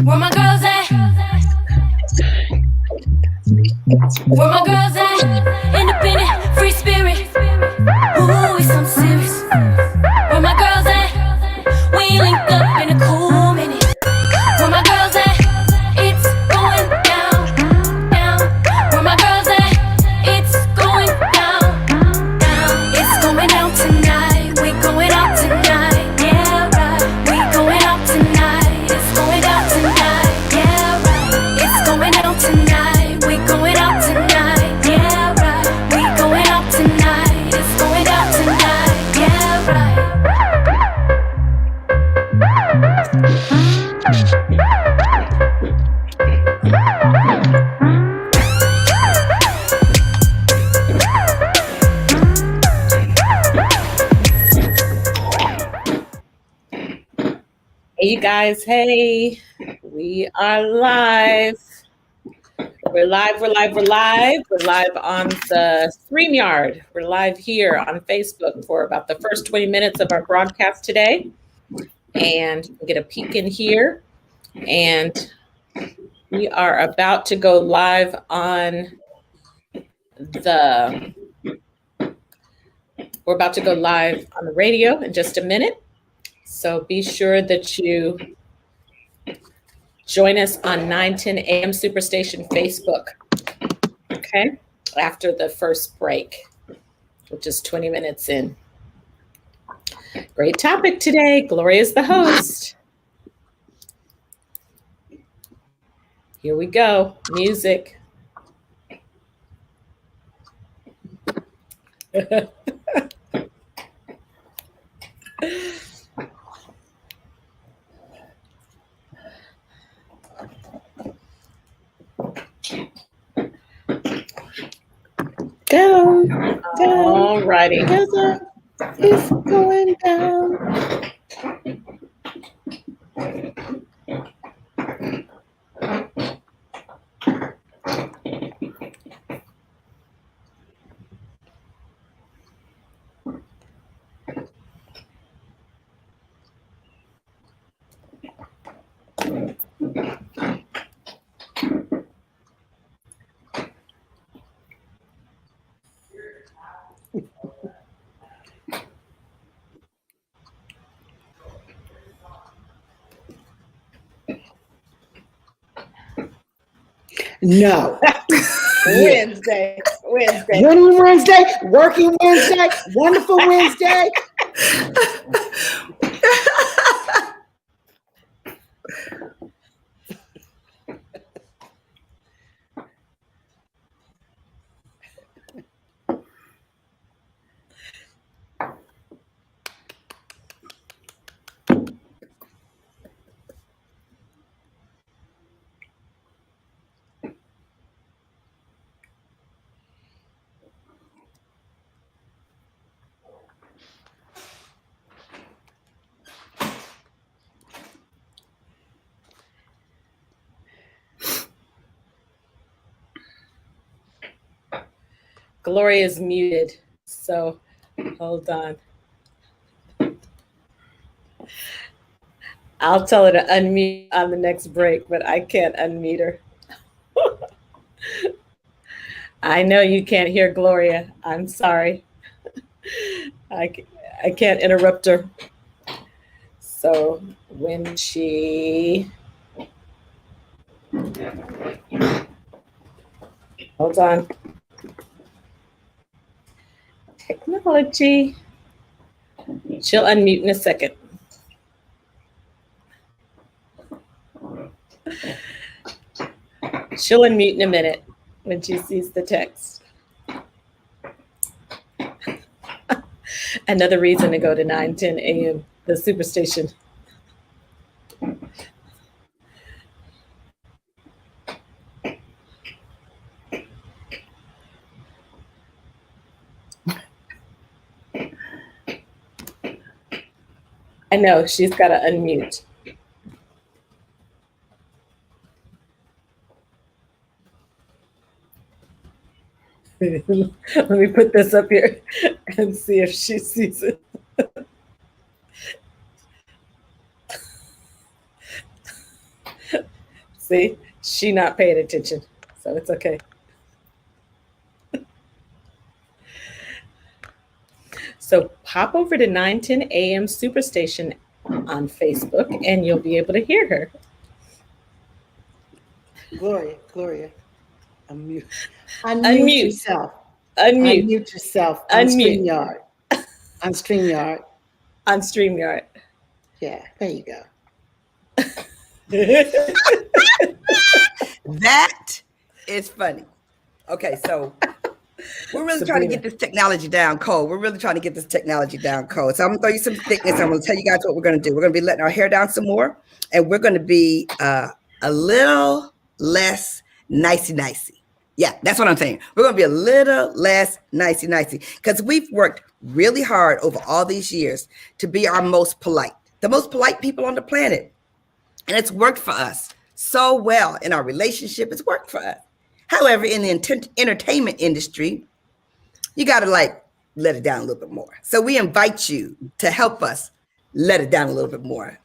Where my girls at? Where my girls at? Independent, free spirit. Ooh, it's something serious. Where my girls at? We ain't linked up in a cool minute. Where my girls at? It's going down, down. Where my girls at? It's going down, down. It's going down tonight. We going out tonight. Yeah, right. We going out tonight. It's going down tonight. Yeah, right. It's going down tonight. We going out tonight. Yeah, right. We going out tonight. It's going down tonight. Yeah, right. Hey, you guys. Hey, we are live. We're live on the StreamYard. We're live here on Facebook for about the first 20 minutes of our broadcast today. And you can get a peek in here. And we are about to go live on the radio in just a minute. So be sure that you join us on 910 AM Superstation Facebook, okay, after the first break, which is 20 minutes in. Great topic today. Gloria is the host. Here we go. Music. Down, All righty. together, it's going down. No. Wednesday. Winning Wednesday, working Wednesday, wonderful Wednesday. Gloria is muted, so hold on. I'll tell her to unmute on the next break, but I can't unmute her. I know you can't hear Gloria. I'm sorry. I can't interrupt her. So when she... Hold on. Technology. She'll unmute in a second. She'll unmute in a minute when she sees the text. Another reason to go to 910 AM, the Superstation. I know, she's got to unmute. Let me put this up here and see if she sees it. See, she not paying attention, so it's okay. So pop over to 910 AM Superstation on Facebook, and you'll be able to hear her. Gloria, unmute Unmute. yourself. Unmute. Unmute yourself on Unmute. StreamYard. On StreamYard. On StreamYard. Yeah, there you go. That is funny. Okay, so we're really trying to get this technology down cold. We're really trying to get this technology down cold. So I'm gonna throw you some thickness. I'm gonna tell you guys what we're gonna do. We're gonna be letting our hair down some more, and we're gonna be a little less nicey. Yeah, that's what I'm saying. We're gonna be a little less nicey because we've worked really hard over all these years to be our most polite, the most polite people on the planet, and it's worked for us so well in our relationship. It's worked for us. However, in the entertainment industry, you got to like let it down a little bit more. So we invite you to help us let it down a little bit more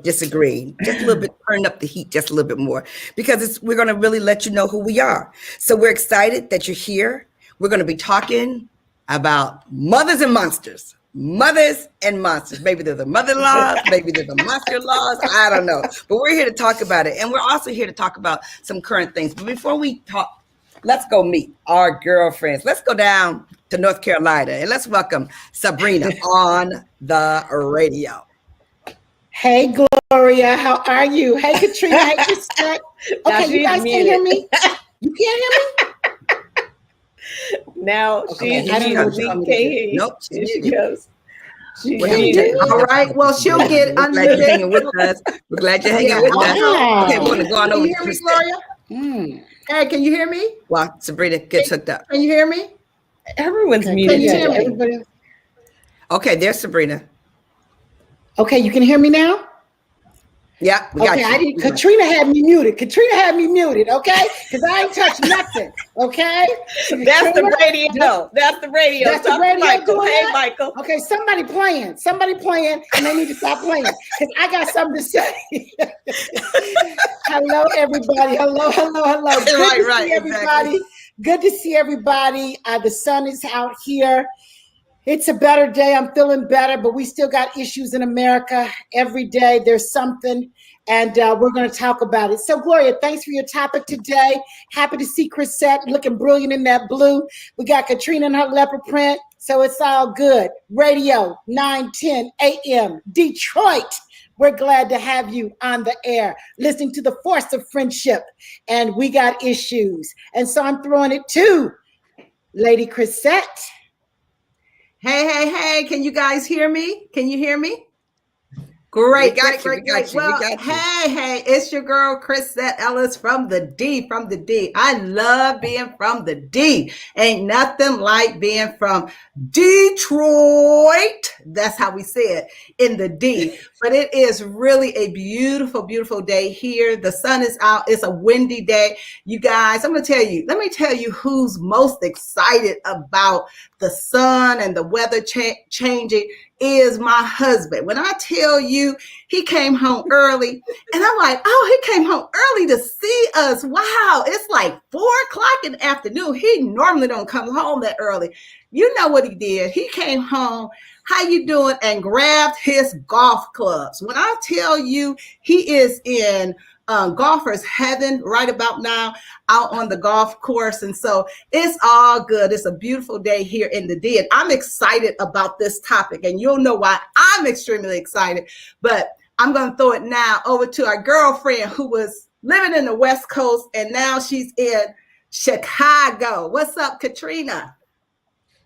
disagreeing, just a little bit, turn up the heat just a little bit more, because we're going to really let you know who we are. So we're excited that you're here. We're going to be talking about mothers and monsters. Mothers and monsters. Maybe they're the mother-in-laws, maybe they're the monster-in-laws. I don't know. But we're here to talk about it. And we're also here to talk about some current things. But before we talk, let's go meet our girlfriends. Let's go down to North Carolina and let's welcome Sabrina on the radio. Hey, Gloria, how are you? Hey, Katrina. Hey, Chrisette. Okay, you guys can hear me? You can't hear me? Now Okay, she's I don't know what we you can't want me to do. hear you. Nope. Here she goes. She's Well, muted. All right, well, she'll get We're glad you're unmuted. hanging with us. We're glad you're hanging with us. Wow. Okay, we're going to go on Can over you to hear me, Chrisette Gloria? Hey, can you hear me? while Sabrina gets hooked up. Can you hear me? Everyone's Okay, muted. you yeah, hear me? everybody. Okay, there's Sabrina. Okay, you can hear me now? Yeah, we got Okay, you. Katrina had me muted. Okay? Because I ain't touched nothing. Okay? So That's the Katrina- radio. That's the radio. That's the Talk to radio Michael. doing Hey, that? Michael. Okay, somebody playing, and they need to stop playing because I got something to say. Hello, everybody. Hello. Good to Right, see everybody. Good to see everybody. The sun is out here. It's a better day. I'm feeling better, but we still got issues in America. Every day there's something, and we're going to talk about it. So, Gloria, thanks for your topic today. Happy to see Chrisette looking brilliant in that blue. We got Katrina in her leopard print, so it's all good. Radio 910 AM, Detroit. We're glad to have you on the air, listening to the Force of Friendship, and we got issues. And so I'm throwing it to Lady Chrisette. Hey, can you guys hear me? Can you hear me? Great. We got you. Well, hey, it's your girl, Chrisette Ellis from the D. I love being from the D. Ain't nothing like being from Detroit. That's how we say it, in the D. But it is really a beautiful, beautiful day here. The sun is out. It's a windy day. You guys, let me tell you who's most excited about the sun and the weather changing is my husband. When I tell you he came home early, and I'm like, oh, he came home early to see us. Wow, it's like 4:00 in the afternoon. He normally don't come home that early. You know what he did? He came home, how you doing, and grabbed his golf clubs. When I tell you he is in golfer's heaven right about now out on the golf course. And so it's all good. It's a beautiful day here in the D. And I'm excited about this topic. And you'll know why I'm extremely excited. But I'm going to throw it now over to our girlfriend who was living in the West Coast. And now she's in Chicago. What's up, Katrina?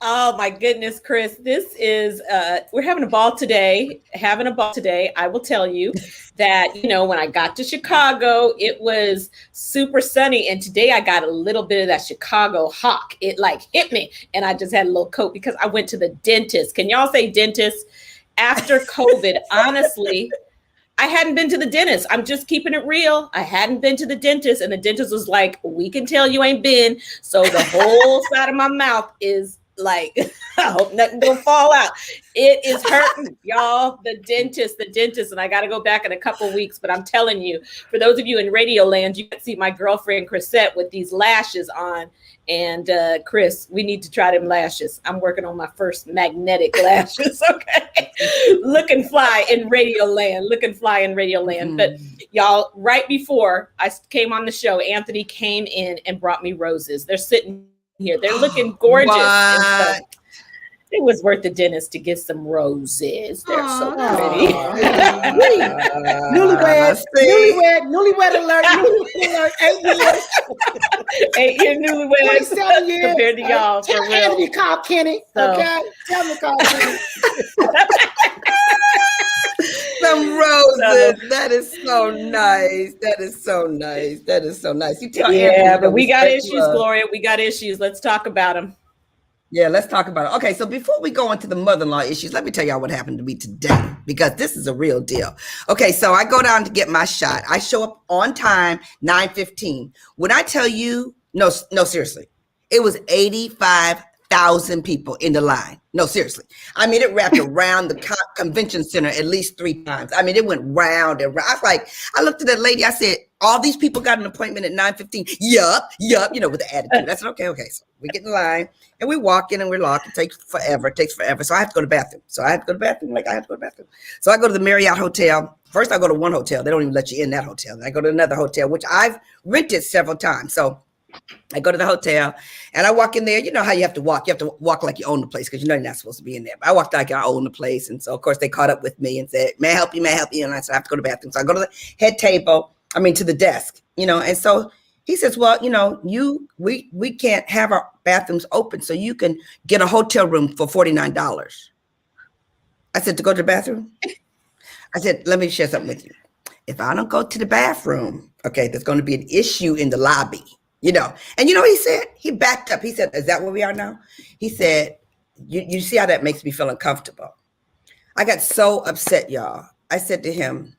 Oh my goodness, Chris. This is we're having a ball today. I will tell you that, when I got to Chicago, it was super sunny. And today I got a little bit of that Chicago hawk. It like hit me. And I just had a little coat because I went to the dentist. Can y'all say dentist? After COVID, honestly, I hadn't been to the dentist. I'm just keeping it real. I hadn't been to the dentist. And the dentist was like, we can tell you ain't been. So the whole side of my mouth is like, I hope nothing gonna fall out. It is hurting, y'all. The dentist, and I got to go back in a couple weeks. But I'm telling you, for those of you in Radio Land, you can see my girlfriend Chrisette with these lashes on. And Chris, we need to try them lashes. I'm working on my first magnetic lashes. Okay, looking fly in Radio Land. But y'all, right before I came on the show, Anthony came in and brought me roses. They're sitting here. They're looking gorgeous. And so it was worth the dentist to get some roses. They're so pretty. Newlywed alert. 8-year newlywed 27 years. compared to y'all. Tell For real. Anthony to call Kenny. So. Okay, tell him to call Kenny. Some roses. That is so nice. You tell Anthony, but we got respect issues, love. Gloria. We got issues. Let's talk about them. Yeah, let's talk about it. Okay, so before we go into the mother-in-law issues, let me tell y'all what happened to me today, because this is a real deal. Okay, so I go down to get my shot. I show up on time, 9:15. When I tell you, no, seriously, it was 85,000 people in the line. No, seriously. I mean, it wrapped around the convention center at least 3 times. I mean, it went round and round. I looked at that lady. I said, all these people got an appointment at 9:15. Yup, with the attitude. I said, okay. So we get in line and we walk in and we're locked. It takes forever. So I have to go to the bathroom. So I go to the bathroom. So I go to the Marriott Hotel. First, I go to one hotel. They don't even let you in that hotel. And I go to another hotel, which I've rented several times. So I go to the hotel and I walk in there. You know how you have to walk. You have to walk like you own the place, because you know you're not supposed to be in there. But I walked like I own the place. And so, of course, they caught up with me and said, may I help you? And I said, I have to go to the bathroom. So I go to the to the desk, and so he says, well, we can't have our bathrooms open, so you can get a hotel room for $49. I said, to go to the bathroom? I said, let me share something with you. If I don't go to the bathroom, okay, there's going to be an issue in the lobby, And you know what he said? He backed up. He said, is that where we are now? He said, you see how that makes me feel uncomfortable. I got so upset, y'all. I said to him,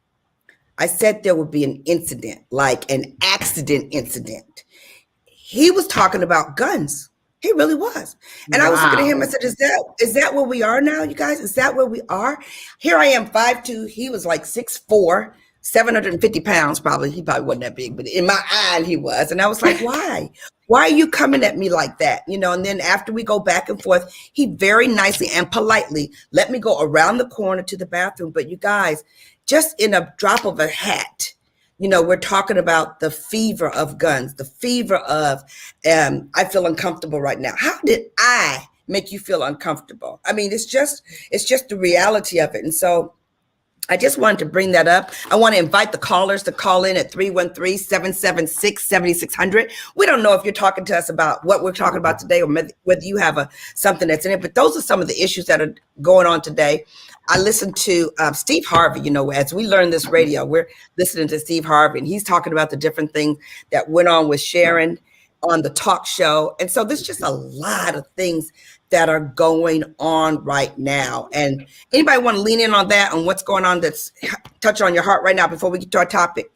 there would be an incident, like an accident incident. He was talking about guns. He really was. And I was looking at him. I said, is that where we are now, you guys? Is that where we are? Here I am, 5'2". He was like 6'4", 750 pounds probably. He probably wasn't that big, but in my eye he was. And I was like, why? Why are you coming at me like that? And then after we go back and forth, he very nicely and politely let me go around the corner to the bathroom. But you guys, just in a drop of a hat, we're talking about the fever of guns, the fever of, I feel uncomfortable right now. How did I make you feel uncomfortable? I mean, it's just the reality of it. And so I just wanted to bring that up. I want to invite the callers to call in at 313-776-7600. We don't know if you're talking to us about what we're talking about today, or whether you have something that's in it, but those are some of the issues that are going on today. I listened to Steve Harvey, as we learn this radio, we're listening to Steve Harvey, and he's talking about the different things that went on with Sharon on the talk show. And so there's just a lot of things that are going on right now. And anybody want to lean in on that, on what's going on that's touching on your heart right now before we get to our topic?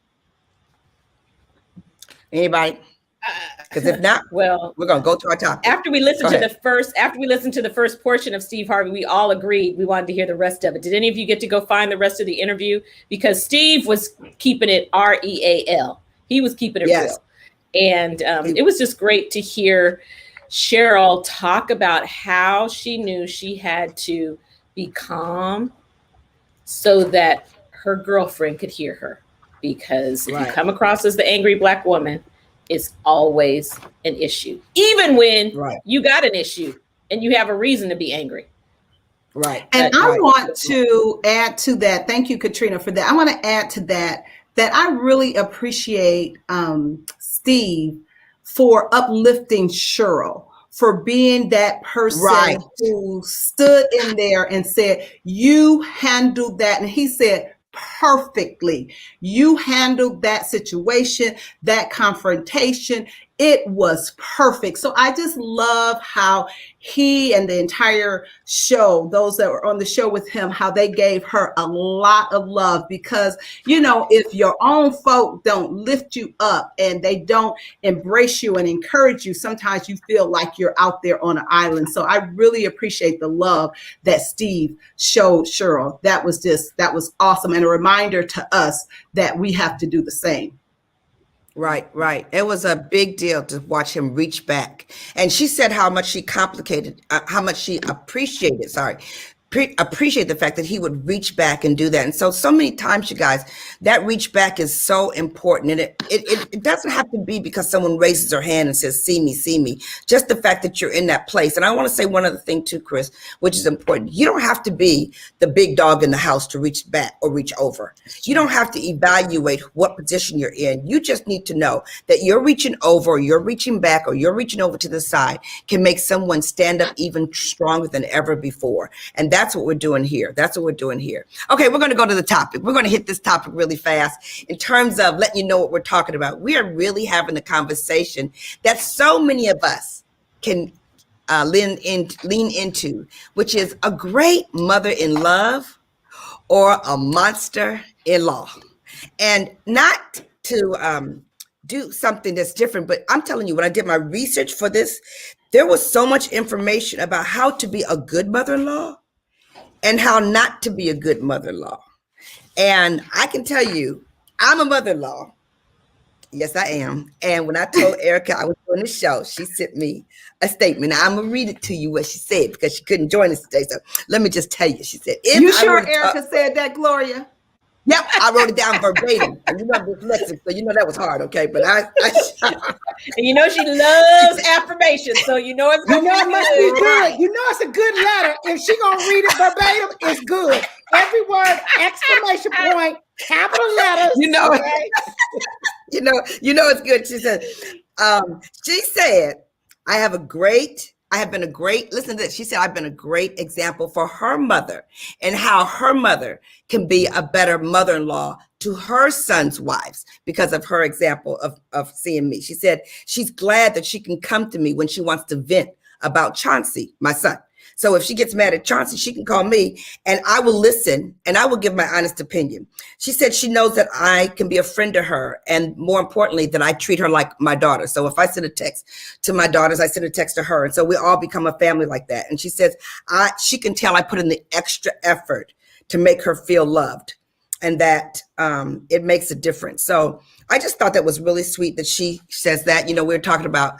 Anybody? Because if not, well, we're going to go to our topic. After we listened to the first portion of Steve Harvey, we all agreed we wanted to hear the rest of it. Did any of you get to go find the rest of the interview? Because Steve was keeping it REAL. He was keeping it real. And it was just great to hear Cheryl talk about how she knew she had to be calm so that her girlfriend could hear her. Because if you come across as the angry Black woman, it's always an issue, even when you got an issue and you have a reason to be angry. Right. And I want to add to that. Thank you, Katrina, for that. I want to add to that I really appreciate Steve for uplifting Cheryl, for being that person who stood in there and said, you handled that. And he said, perfectly. You handled that situation, that confrontation. It was perfect. So I just love how he and the entire show, those that were on the show with him, how they gave her a lot of love, because, you know, if your own folk don't lift you up and they don't embrace you and encourage you, sometimes you feel like you're out there on an island. So I really appreciate the love that Steve showed Cheryl. That was awesome. And a reminder to us that we have to do the same. Right, right. It was a big deal to watch him reach back. And she said how much she appreciate the fact that he would reach back and do that. And so many times, you guys, that reach back is so important. And it doesn't have to be because someone raises their hand and says, see me. Just the fact that you're in that place. And I want to say one other thing too, Chris, which is important. You don't have to be the big dog in the house to reach back or reach over. You don't have to evaluate what position you're in. You just need to know that you're reaching over, or you're reaching back, or you're reaching over to the side can make someone stand up even stronger than ever before. And that's what we're doing here. Okay, we're going to go to the topic. We're going to hit this topic really fast in terms of letting you know what we're talking about. We are really having a conversation that so many of us can lean into, which is a great mother-in-love or a monster-in-law. And not to do something that's different, but I'm telling you, when I did my research for this, there was so much information about how to be a good mother-in-law and how not to be a good mother-in-law. And I can tell you, I'm a mother-in-law. Yes, I am. And when I told Erica I was doing the show, she sent me a statement. Now, I'm going to read it to you what she said, because she couldn't join us today. So let me just tell you. She said, you sure Erica said that, Gloria? Yep, I wrote it down verbatim. And you know I'm dyslexic, so you know that was hard, okay? But I and you know she loves affirmation, so you know it's You know it must be good. Right. You know it's a good letter. If she gonna read it verbatim, it's good. Every word, exclamation point, capital letters. You know, okay? you know it's good. She said, listen to this. She said, I've been a great example for her mother and how her mother can be a better mother-in-law to her son's wives because of her example of seeing me. She said, she's glad that she can come to me when she wants to vent about Chauncey, my son. So if she gets mad at Chauncey, she can call me and I will listen and I will give my honest opinion. She said she knows that I can be a friend to her, and more importantly, that I treat her like my daughter. So if I send a text to my daughters, I send a text to her. And so we all become a family like that. And she says she can tell I put in the extra effort to make her feel loved, and that it makes a difference. So I just thought that was really sweet that she says that. You know, we were talking about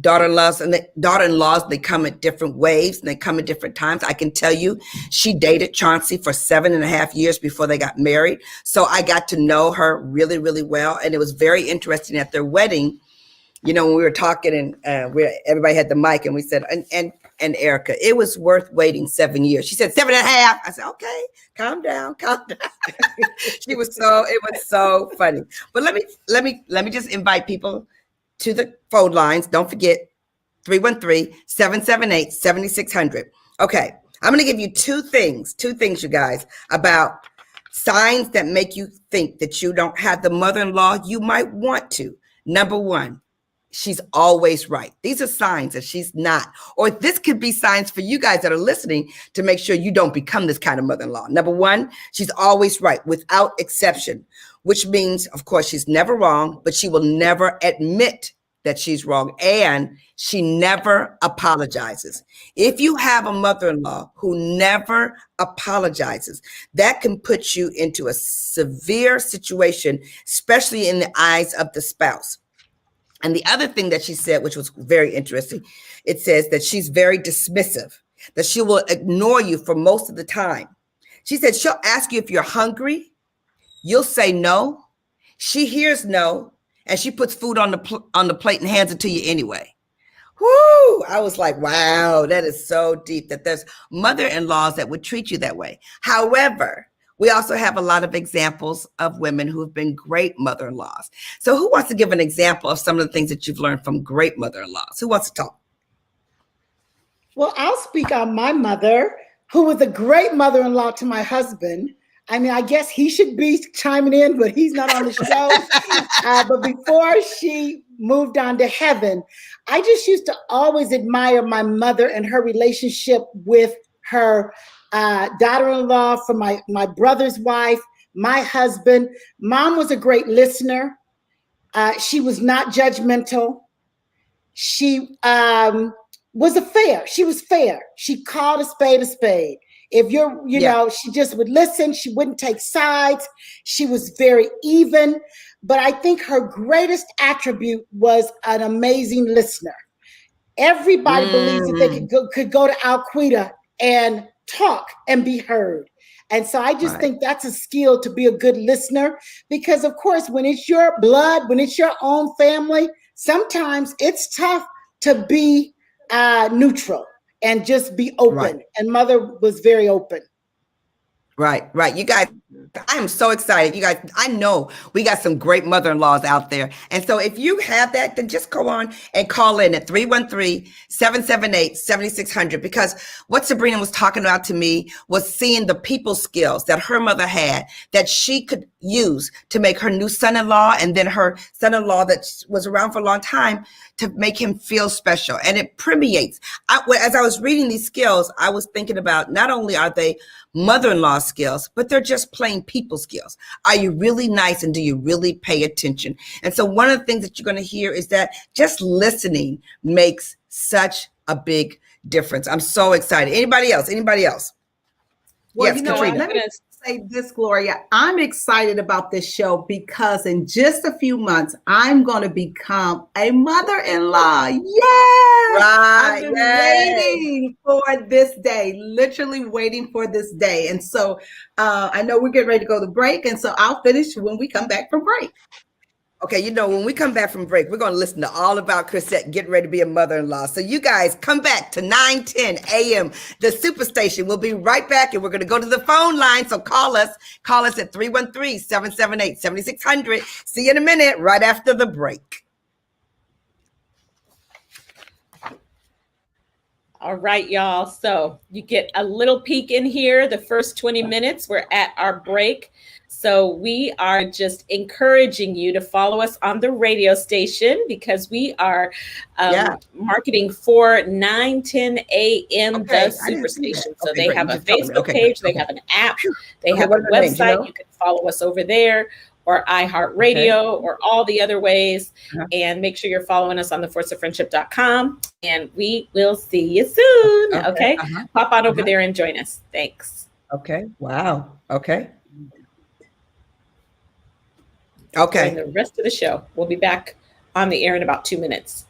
daughter-in-laws, and daughter-in-laws, they come at different waves and they come at different times. I can tell you, she dated Chauncey for 7.5 years before they got married. So I got to know her really, really well. And it was very interesting at their wedding, you know, when we were talking and everybody had the mic and we said, and Erica, it was worth waiting 7 years. She said 7.5. I said, okay, calm down. It was so funny. But let me just invite people to the phone lines. Don't forget 313-778-7600. Okay, I'm going to give you two things, you guys, about signs that make you think that you don't have the mother-in-law you might want to. Number one, she's always right. These are signs that she's not. Or this could be signs for you guys that are listening to make sure you don't become this kind of mother-in-law. Number one, she's always right without exception, which means, of course, she's never wrong, but she will never admit that she's wrong, and she never apologizes. If you have a mother-in-law who never apologizes, that can put you into a severe situation, especially in the eyes of the spouse. And the other thing that she said, which was very interesting, it says that she's very dismissive, that she will ignore you for most of the time. She said she'll ask you if you're hungry. You'll say no. She hears no, and she puts food on the plate and hands it to you anyway. Whoo! I was like, wow, that is so deep that there's mother-in-laws that would treat you that way. However, we also have a lot of examples of women who have been great mother-in-laws. So who wants to give an example of some of the things that you've learned from great mother-in-laws? Who wants to talk? Well, I'll speak on my mother, who was a great mother-in-law to my husband. I mean, I guess he should be chiming in, but he's not on the show. But before she moved on to heaven, I just used to always admire my mother and her relationship with her daughter-in-law, from my brother's wife, my husband. Mom was a great listener. She was not judgmental. She was fair. She was fair. She called a spade a spade. If you know, she just would listen. She wouldn't take sides. She was very even. But I think her greatest attribute was an amazing listener. Everybody believes that they could go to Alquita and talk and be heard. And so I just think that's a skill, to be a good listener, because of course, when it's your blood, when it's your own family, sometimes it's tough to be neutral and just be open. Right. And Mother was very open. Right. You guys, I am so excited. You guys, I know we got some great mother-in-laws out there. And so if you have that, then just go on and call in at 313-778-7600, because what Sabrina was talking about to me was seeing the people skills that her mother had that she could use to make her new son-in-law, and then her son-in-law that was around for a long time, to make him feel special. And it permeates. As I was reading these skills, I was thinking about, not only are they mother-in-law skills, but they're just plain people skills. Are you really nice, and do you really pay attention? And so one of the things that you're going to hear is that just listening makes such a big difference. I'm so excited. Anybody else? Well, yes, Katrina. let me say this, Gloria. I'm excited about this show because in just a few months, I'm going to become a mother-in-law. Yes! I've been waiting for this day, literally waiting for this day. And so I know we're getting ready to go to break. And so I'll finish when we come back from break. Okay, when we come back from break, we're going to listen to all about Chrisette getting ready to be a mother-in-law. So you guys come back to 9:10 a.m., the Superstation. We'll be right back, and we're going to go to the phone line. So call us at 313-778-7600. See you in a minute, right after the break. All right, y'all. So you get a little peek in here. The first 20 minutes, we're at our break. So we are just encouraging you to follow us on the radio station, because we are marketing for 9:10 a.m. the Superstation. So they have a Facebook page, they have an app, they have a website. You can follow us over there, or iHeartRadio, or all the other ways. And make sure you're following us on theforceoffriendship.com. And we will see you soon. Okay. Pop on over there and join us. Thanks. Okay. Wow. Okay. And the rest of the show, we'll be back on the air in about 2 minutes.